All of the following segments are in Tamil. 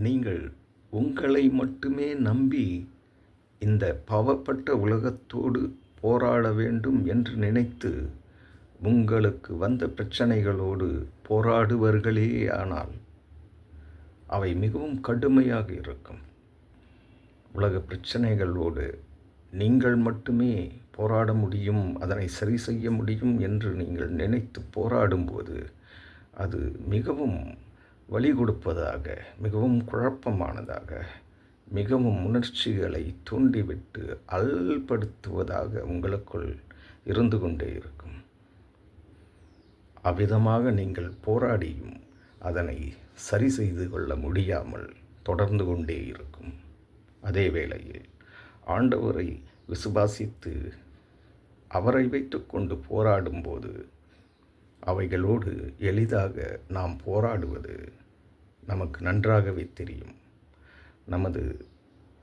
நீங்கள் உங்களை மட்டுமே நம்பி இந்த பாவப்பட்ட உலகத்தோடு போராட வேண்டும் என்று நினைத்து உங்களுக்கு வந்த பிரச்சனைகளோடு போராடுவர்களேயானால் அவை மிகவும் கடுமையாக இருக்கும். உலக பிரச்சனைகளோடு நீங்கள் மட்டுமே போராட முடியும், அதனை சரி செய்ய முடியும் என்று நீங்கள் நினைத்து போராடும்போது அது மிகவும் வலி கொடுப்பதாக, மிகவும் குழப்பமானதாக, மிகவும் உணர்ச்சிகளை தூண்டிவிட்டு அல்படுத்துவதாக உங்களுக்குள் இருந்து கொண்டே இருக்கும். அவ்விதமாக நீங்கள் போராடியும் அதனை சரி செய்து கொள்ள முடியாமல் தொடர்ந்து கொண்டே இருக்கும். அதே வேளையில் ஆண்டவரை விசுவாசித்து அவரை வைத்துக்கொண்டு போராடும்போது அவைகளோடு எளிதாக நாம் போராடுவது நமக்கு நன்றாகவே தெரியும். நமது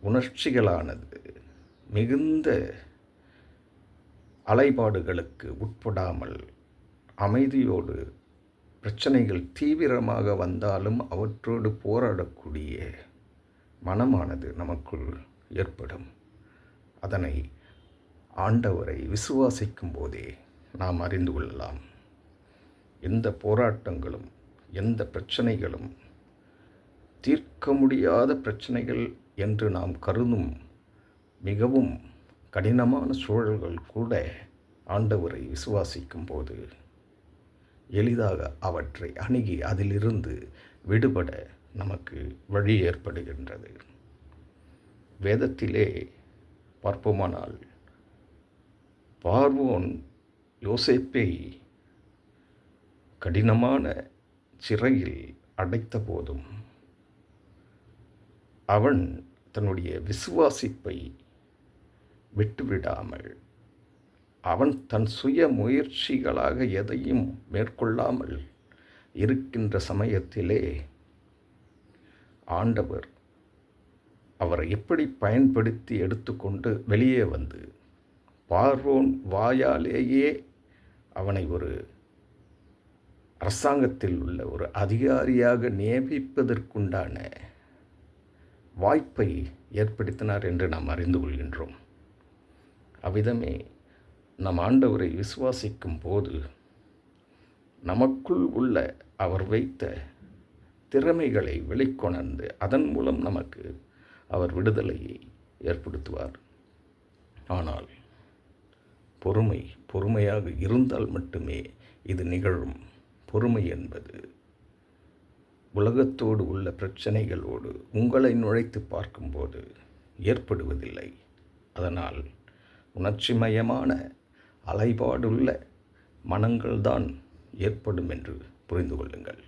உணர்ச்சிகளானது மிகுந்த அலைபாடுகளுக்கு உட்படாமல் அமைதியோடு பிரச்சனைகள் தீவிரமாக வந்தாலும் அவற்றோடு போராடக்கூடிய மனமானது நமக்குள் ஏற்படும். அதனை ஆண்டவரை விசுவாசிக்கும் போதே நாம் அறிந்து கொள்ளலாம். எந்த போராட்டங்களும் எந்த பிரச்சனைகளும் தீர்க்க முடியாத பிரச்சனைகள் என்று நாம் கருதும் மிகவும் கடினமான சூழல்கள் கூட ஆண்டவரை விசுவாசிக்கும் போது எளிதாக அவற்றை அணுகி அதிலிருந்து விடுபட நமக்கு வழி ஏற்படுகின்றது. வேதத்திலே பார்ப்போமானால் பார்வோன் யோசேப்பை கடினமான சிறையில் அடைத்த போதும் அவன் தன்னுடைய விசுவாசிப்பை விட்டுவிடாமல், அவன் தன் சுய முயற்சிகளாக எதையும் மேற்கொள்ளாமல் இருக்கின்ற சமயத்திலே ஆண்டவர் அவரை எப்படி பயன்படுத்தி எடுத்துக்கொண்டு வெளியே வந்து பார்வோன் வாயாலேயே அவனை ஒரு அரசாங்கத்தில் உள்ள ஒரு அதிகாரியாக நியமிப்பதற்குண்டான வாய்ப்பை ஏற்படுத்தினார் என்று நாம் அறிந்து கொள்கின்றோம். அவ்விதமே நம் ஆண்டவரை விசுவாசிக்கும் போது நமக்குள் உள்ள அவர் வைத்த திறமைகளை வெளிக்கொணர்ந்து அதன் மூலம் நமக்கு அவர் விடுதலையை ஏற்படுத்துவார். ஆனால் பொறுமையாக இருந்தால் மட்டுமே இது நிகழும். பொறுமை என்பது உலகத்தோடு உள்ள பிரச்சனைகளோடு உங்களை நுழைத்து பார்க்கும்போது ஏற்படுவதில்லை. அதனால் உணர்ச்சிமயமான அலைபாடுள்ள மனங்கள்தான் ஏற்படும் என்று புரிந்து கொள்ளுங்கள்.